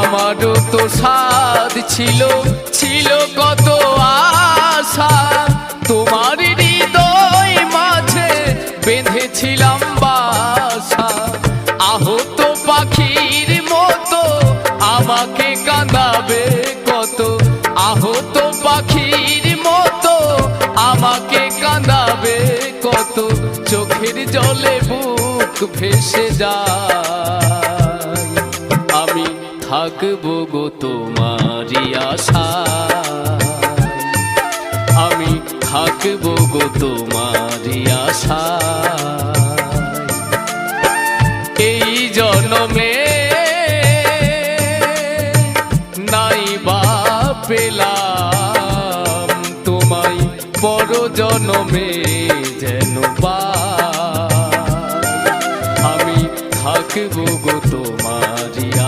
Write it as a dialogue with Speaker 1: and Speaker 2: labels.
Speaker 1: আমারও তো সাধ ছিল, ছিল কত আশা, তোমার হৃদয় মাঝে বেঁধেছিলাম বাসা। আহত পাখির মতো আমাকে কাঁদাবে কত, আহত পাখির মতো আমাকে কাঁদাবে কত, চোখের জলে বুক ভেসে যায়। আমি থাকবো গো তোমারই আশায়, আমি থাকবো গো তোমারই আশায়। এই জন্মে নাই বা পেলাম তোমায়, পর জন্মে